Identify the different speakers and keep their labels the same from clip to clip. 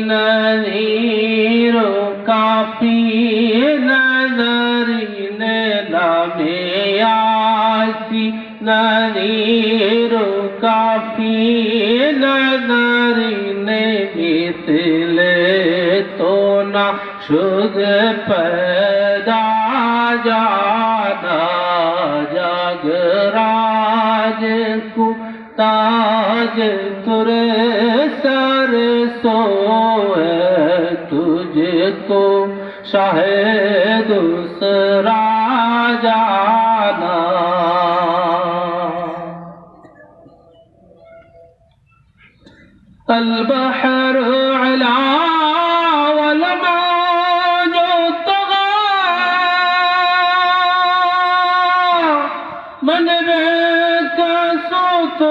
Speaker 1: نذیر کافی نظرین نامے یاسی نذیر کافی نظرین مثل تو نہ شد پیدا جانا جگ راج کو تاج تر سر سوئے تجھ کو شاہد دوسرا جانا البحر علا والموج طغى من بك صوت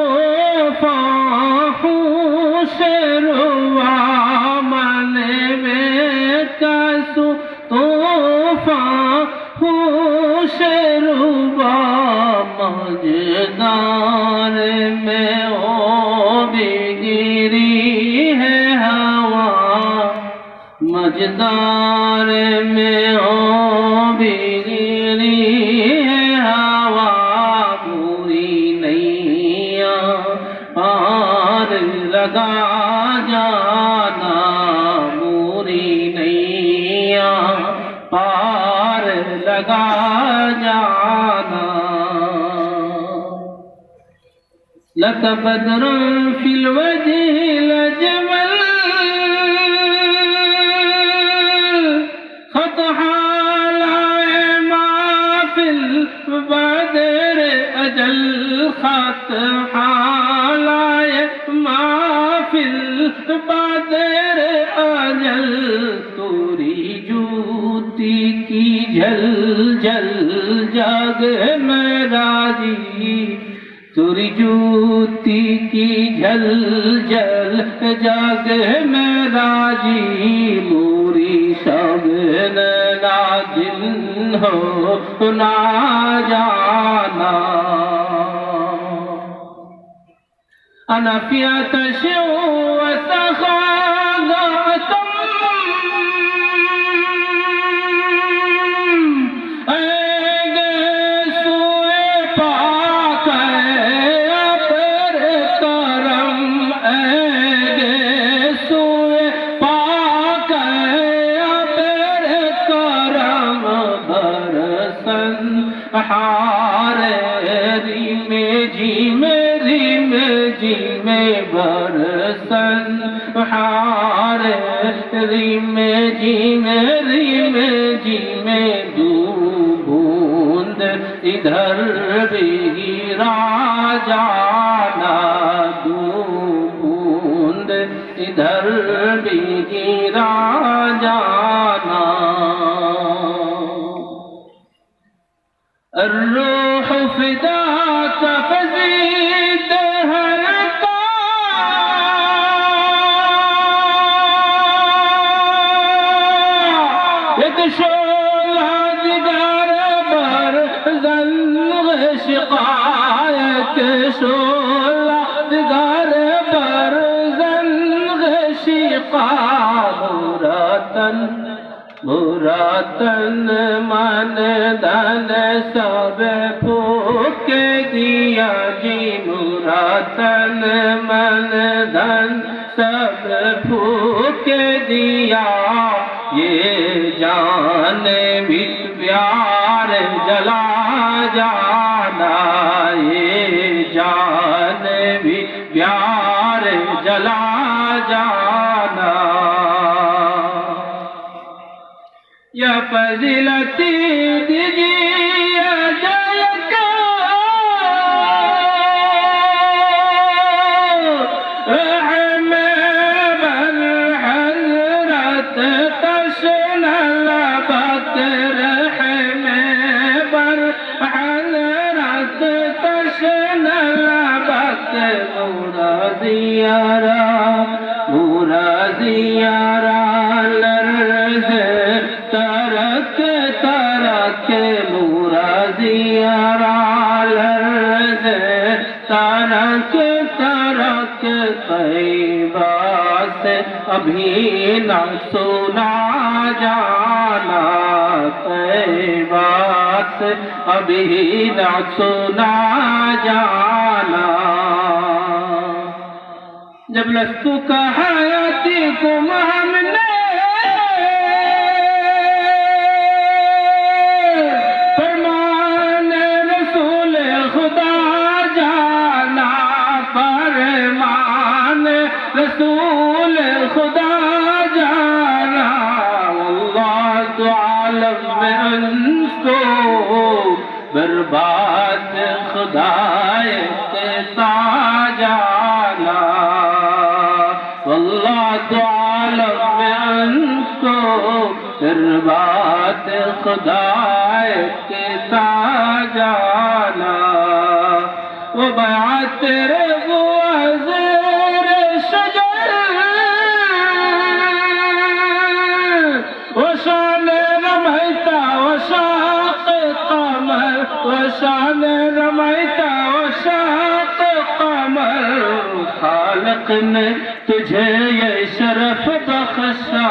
Speaker 1: فاحوش روا من بك صوت فاحوش روا مجدار میں ہو بگری ہے ہوا مجدار میں ہو بگری ہے ہوا پوری نیا پار لگا جانا پوری نیا پار لگا جانا لک بدر فی الوجه لجمل خط حالائے ما فی البدر اجل خط حالائے ما فی البدر اجل توری جوتی کی جل جل جگ میرا جی توری جوتی کی جل جل جگ میرا جی موری شگن نادل ہو نہ جانا انا فی آتش وسخاء ریم جی میں برسن ریم جی میں دو بوند ادھر بھی جانا دو بوند ادھر بھی جانا الروح فداك فزيد هرقا يكشول هدقار برزن غشقا يكشول هدقار برزن غشقا مراتن من دن سب پھوک دیا جی مراتن من دن سب پھوک دیا یہ جان بھی پیار جلا جانا یہ جان بھی پیار جلا جانا یا فضیلتی دیجیے جل کا رحم بر حضرت تشن لبت رحم بر حضرت تشن لبت مرازیارا لرز ترک مرازیارا لرز ترک طیبہ سے ابھی نہ سنا جانا، طیبہ سے ابھی نہ سنا جانا۔ جب لستو کا حیاتکم ہم نے فرمان رسول خدا جانا، فرمان رسول خدا جانا، واللہ تو عالم میں ان کو برباد خدائے کیسا جانا، واللہ تو عالم میں ان کو برباد خدائے کیسا جانا۔ وہ بیعت تیرے وہ زیر شجر، وہ شان رمیتا وہ شاق قمر، وہ شان رمیتا وہ شاق قمر، خالق نے تجھے یہ شرف بخشا،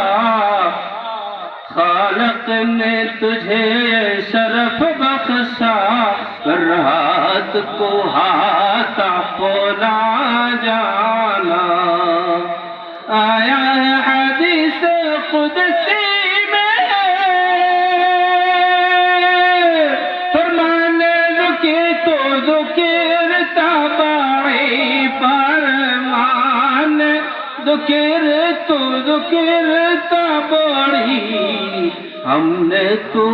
Speaker 1: خالق نے تجھے یہ شرف بخشا، پر ہاتھ کو ہاتھ پونا جانا۔ آیا ہے حدیث قدسی میں فرمان ذکرت ذکرت باعی، فرمان ذکرت ذکرت بڑی، ہم نے تو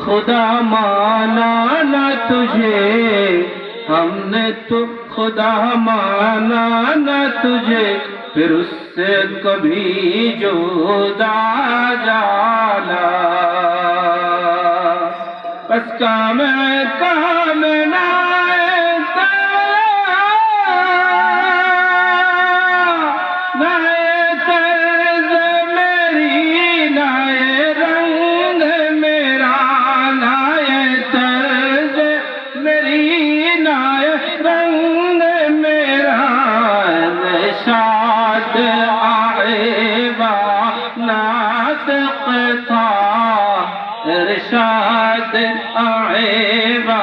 Speaker 1: خدا مانا نہ تجھے، ہم نے تو خدا مانا نہ تجھے، پھر اس سے کبھی جدا جانا۔ بس کام نہ ارشاد آئیبا ناطق تھا، ارشاد آئیبا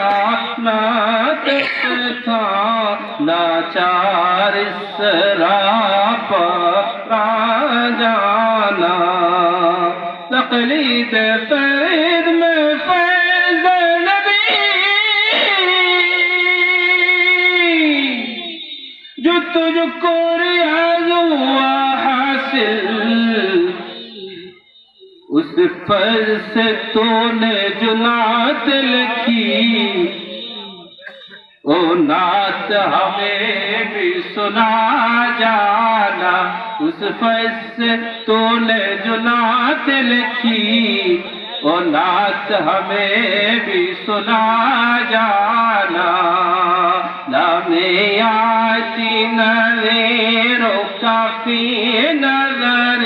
Speaker 1: ناطق تھا، لاچار اس راہ پر جانا۔ تقلید فرید میں فیض نبی، جو تجھ کو ریاض ہوا حاصل، اس فیض سے تو نے جو نعت لکھی، او نعت ہمیں بھی سنا جانا۔ اس فیض سے تو نے جو نعت لکھی، او نعت ہمیں بھی سنا جانا۔ لامیاتی نظیر و کافی نظر،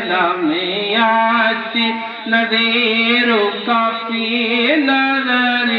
Speaker 1: لامیاتی نظیر و کافی نظر،